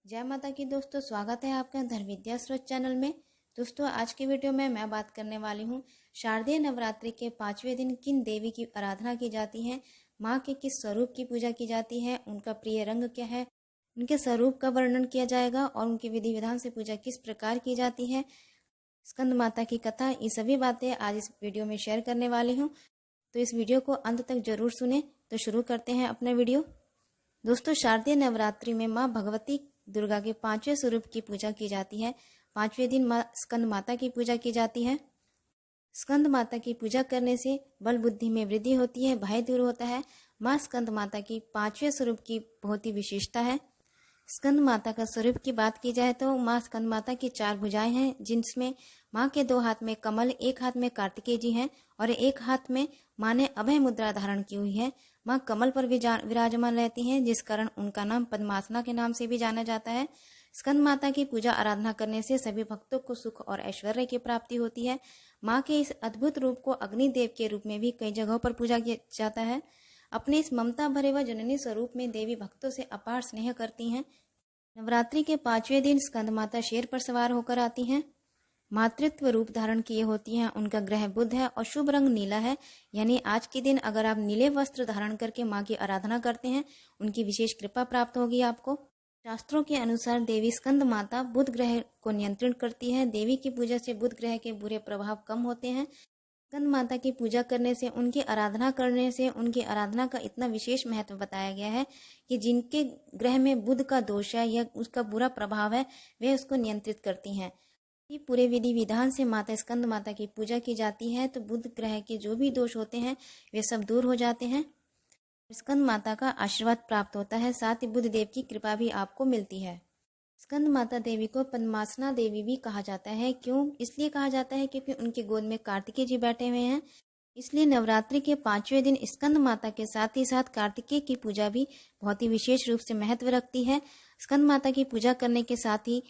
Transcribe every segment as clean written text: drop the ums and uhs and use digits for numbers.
जय माता की दोस्तों, स्वागत है आपका धर्म विद्या स्रोत चैनल में। दोस्तों, आज की वीडियो में मैं बात करने वाली हूँ शारदीय नवरात्रि के 5वें दिन किन देवी की आराधना की जाती है, माँ के किस स्वरूप की पूजा की जाती है, उनका प्रिय रंग क्या है, उनके स्वरूप का वर्णन किया जाएगा और उनके विधि विधान से पूजा किस प्रकार की जाती है, स्कंद माता की कथा, ये सभी बातें आज इस वीडियो में शेयर करने वाली हूँ। तो इस वीडियो को अंत तक जरूर सुने। तो शुरू करते हैं अपना वीडियो। दोस्तों, शारदीय नवरात्रि में माँ भगवती दुर्गा के 5वें स्वरूप की पूजा की जाती है। 5वें दिन माँ स्कंद माता की पूजा की जाती है। स्कंद माता की पूजा करने से बल बुद्धि में वृद्धि होती है, भय दूर होता है। माँ स्कंद माता की 5वें स्वरूप की बहुत ही विशेषता है। स्कंद माता का स्वरूप की बात की जाए तो माँ स्कंद माता की 4 भुजाएं हैं, जिनमें माँ के 2 हाथ में कमल, एक हाथ में कार्तिकेय जी हैं और एक हाथ में माँ ने अभय मुद्रा धारण की हुई है। माँ कमल पर विराजमान रहती हैं, जिस कारण उनका नाम पद्मासना के नाम से भी जाना जाता है। स्कंद माता की पूजा आराधना करने से सभी भक्तों को सुख और ऐश्वर्य की प्राप्ति होती है। माँ के इस अद्भुत रूप को अग्निदेव के रूप में भी कई जगहों पर पूजा किया जाता है। अपने इस ममता भरे व जननी स्वरूप में देवी भक्तों से अपार स्नेह करती हैं। नवरात्रि के 5वें दिन स्कंद माता शेर पर सवार होकर आती हैं। मातृत्व रूप धारण किए होती हैं। उनका ग्रह बुध है और शुभ रंग नीला है। यानी आज के दिन अगर आप नीले वस्त्र धारण करके माँ की आराधना करते हैं, उनकी विशेष कृपा प्राप्त होगी आपको। शास्त्रों के अनुसार देवी स्कंद माता बुध ग्रह को नियंत्रण करती है। देवी की पूजा से बुध ग्रह के बुरे प्रभाव कम होते हैं। स्कंद माता की पूजा करने से, उनकी आराधना करने से, उनकी आराधना का इतना विशेष महत्व बताया गया है कि जिनके ग्रह में बुध का दोष है या उसका बुरा प्रभाव है, वे उसको नियंत्रित करती हैं। पूरे विधि विधान से माता स्कंद माता की पूजा की जाती है तो बुध ग्रह के जो भी दोष होते हैं वे सब दूर हो जाते हैं। स्कंद माता का आशीर्वाद प्राप्त होता है, साथ ही बुध देव की कृपा भी आपको मिलती है। स्कंद माता देवी को पद्मासना देवी भी कहा जाता है। क्यों? इसलिए कहा जाता है क्योंकि उनके गोद में कार्तिकेय जी बैठे हुए हैं। इसलिए नवरात्रि के 5वें दिन स्कंद माता के साथ ही साथ कार्तिकेय की पूजा भी बहुत ही विशेष रूप से महत्व रखती है। स्कंद माता की पूजा करने के साथ ही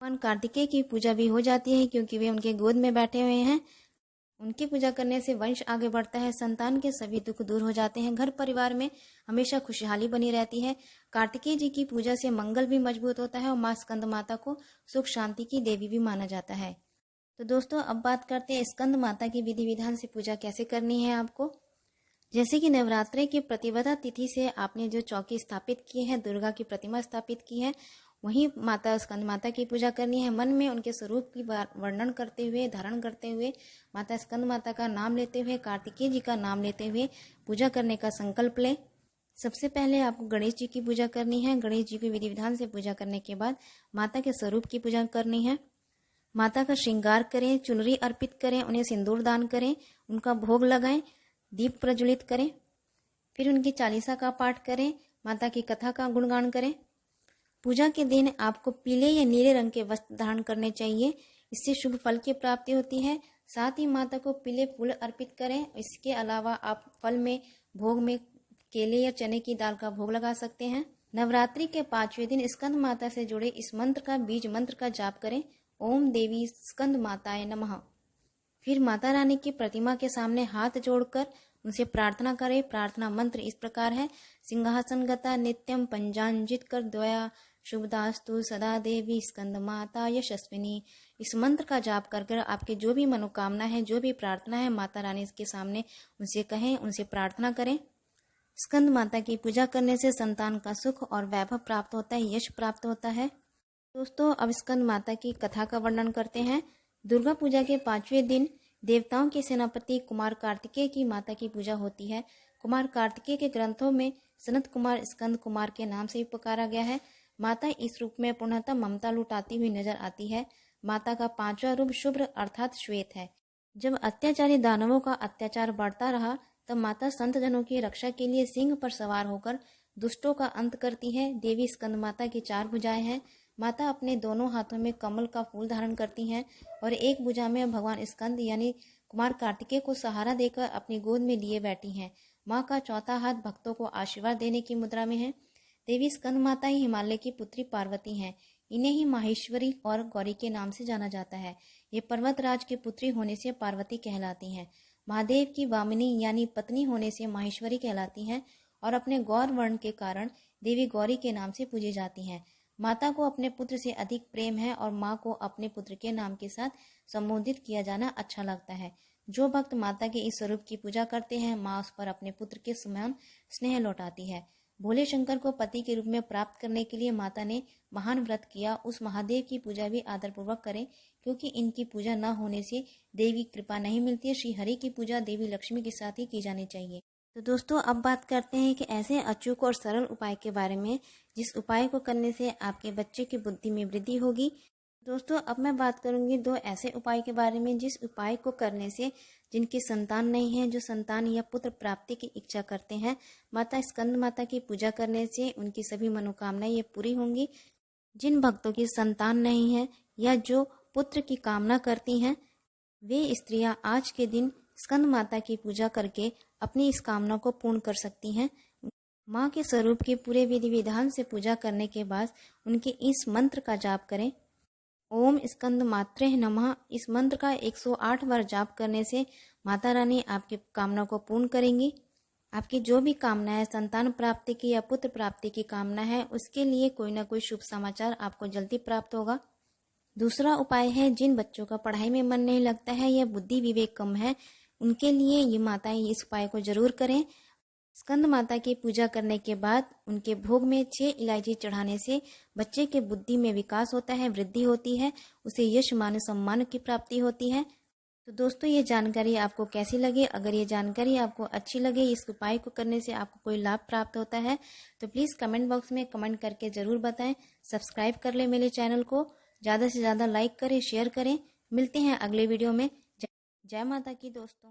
भगवान कार्तिकेय की पूजा भी हो जाती है, क्योंकि वे उनके गोद में बैठे हुए हैं। उनकी पूजा करने से वंश आगे बढ़ता है, संतान के सभी दुख दूर हो जाते हैं, घर परिवार में हमेशा खुशहाली बनी रहती है। कार्तिकेय जी की पूजा से मंगल भी मजबूत होता है और माँ स्कंद माता को सुख शांति की देवी भी माना जाता है। तो दोस्तों, अब बात करते हैं स्कंद माता की विधि विधान से पूजा कैसे करनी है आपको। जैसे कि नवरात्रि की प्रतिपदा तिथि से आपने जो चौकी स्थापित की है, दुर्गा की प्रतिमा स्थापित की है, वहीं माता स्कंद माता की पूजा करनी है। मन में उनके स्वरूप की वर्णन करते हुए, धारण करते हुए, माता स्कंद माता का नाम लेते हुए, कार्तिकेय जी का नाम लेते हुए पूजा करने का संकल्प लें। सबसे पहले आपको गणेश जी की पूजा करनी है। गणेश जी की विधि विधान से पूजा करने के बाद माता के स्वरूप की पूजा करनी है। माता का श्रृंगार करें, चुनरी अर्पित करें, उन्हें सिंदूर दान करें, उनका भोग लगाएं, दीप प्रज्वलित करें, फिर उनकी चालीसा का पाठ करें, माता की कथा का गुणगान करें। पूजा के दिन आपको पीले या नीले रंग के वस्त्र धारण करने चाहिए, इससे शुभ फल की प्राप्ति होती है। साथ ही माता को पीले फूल अर्पित करें। इसके अलावा आप फल में, भोग में केले या चने की दाल का भोग लगा सकते हैं। नवरात्रि के 5वें दिन स्कंद माता से जुड़े इस मंत्र का, बीज मंत्र का जाप करें, ओम देवी स्कंद माताय नमः। फिर माता रानी की प्रतिमा के सामने हाथ जोड़कर उनसे प्रार्थना करें। प्रार्थना मंत्र इस प्रकार है: सिंहासनगता नित्यम पंचांजित कर द्वया शुभदास्तु सदा देवी स्कंद माता यशस्विनी। इस मंत्र का जाप कर कर आपके जो भी मनोकामना है, जो भी प्रार्थना है, माता रानी के सामने उनसे कहें, उनसे प्रार्थना करें। स्कंद माता की पूजा करने से संतान का सुख और वैभव प्राप्त होता है, यश प्राप्त होता है। दोस्तों, अब स्कंद माता की कथा का वर्णन करते हैं। दुर्गा पूजा के 5वें दिन देवताओं के सेनापति कुमार कार्तिकेय की माता की पूजा होती है। कुमार कार्तिकेय के ग्रंथों में सनत कुमार, स्कंद कुमार के नाम से भी पुकारा गया है। माता इस रूप में पूर्णतः ममता लुटाती हुई नजर आती है। माता का 5वां रूप शुभ्र अर्थात श्वेत है। जब अत्याचारी दानवों का अत्याचार बढ़ता रहा, तब माता संत जनों की रक्षा के लिए सिंह पर सवार होकर दुष्टों का अंत करती है। देवी स्कंद माता की 4 भुजाएं हैं। माता अपने दोनों हाथों में कमल का फूल धारण करती हैं और एक भुजा में भगवान स्कंद यानी कुमार कार्तिकेय को सहारा देकर अपनी गोद में लिए बैठी हैं। माँ का चौथा हाथ भक्तों को आशीर्वाद देने की मुद्रा में है। देवी स्कंद माता ही हिमालय की पुत्री पार्वती हैं। इन्हें ही माहेश्वरी और गौरी के नाम से जाना जाता है। ये पर्वतराज की पुत्री होने से पार्वती कहलाती हैं। महादेव की वामिनी यानी पत्नी होने से माहेश्वरी कहलाती हैं और अपने गौर वर्ण के कारण देवी गौरी के नाम से पूजी जाती हैं। माता को अपने पुत्र से अधिक प्रेम है और माँ को अपने पुत्र के नाम के साथ संबोधित किया जाना अच्छा लगता है। जो भक्त माता के इस स्वरूप की पूजा करते हैं, माँ उस पर अपने पुत्र के समान स्नेह लौटाती है। भोले शंकर को पति के रूप में प्राप्त करने के लिए माता ने महान व्रत किया। उस महादेव की पूजा भी आदरपूर्वक करें, क्योंकि इनकी पूजा न होने से देवी की कृपा नहीं मिलती है। श्री हरि की पूजा देवी लक्ष्मी के साथ ही की जानी चाहिए। तो दोस्तों, अब बात करते हैं कि ऐसे अचूक और सरल उपाय के बारे में जिस उपाय को करने से आपके बच्चे की बुद्धि में वृद्धि होगी। दोस्तों, अब मैं बात करूंगी 2 ऐसे उपाय के बारे में जिस उपाय को करने से जिनकी संतान नहीं है, जो संतान या पुत्र प्राप्ति की इच्छा करते हैं, माता स्कंद माता की पूजा करने से उनकी सभी मनोकामनाएं ये पूरी होंगी। जिन भक्तों की संतान नहीं है या जो पुत्र की कामना करती हैं, वे स्त्रियां आज के दिन स्कंद माता की पूजा करके अपनी इस कामना को पूर्ण कर सकती हैं। माँ के स्वरूप की पूरे विधि विधान से पूजा करने के बाद उनके इस मंत्र का जाप करें। ओम स्कंद मात्रे नमः। इस मंत्र का 108 बार जाप करने से माता रानी आपकी कामना को पूर्ण करेंगी। आपकी जो भी कामना है, संतान प्राप्ति की या पुत्र प्राप्ति की कामना है, उसके लिए कोई ना कोई शुभ समाचार आपको जल्दी प्राप्त होगा। दूसरा उपाय है, जिन बच्चों का पढ़ाई में मन नहीं लगता है या बुद्धि विवेक कम है, उनके लिए ये माताएं इस उपाय को जरूर करें। स्कंद माता की पूजा करने के बाद उनके भोग में 6 इलायची चढ़ाने से बच्चे के बुद्धि में विकास होता है, वृद्धि होती है, उसे यश मान सम्मान की प्राप्ति होती है। तो दोस्तों, ये जानकारी आपको कैसी लगी? अगर ये जानकारी आपको अच्छी लगे, इस उपाय को करने से आपको कोई लाभ प्राप्त होता है, तो प्लीज़ कमेंट बॉक्स में कमेंट करके ज़रूर बताएं। सब्सक्राइब कर लें मेरे चैनल को, ज़्यादा से ज़्यादा लाइक करें, शेयर करें। मिलते हैं अगले वीडियो में। जय माता की दोस्तों।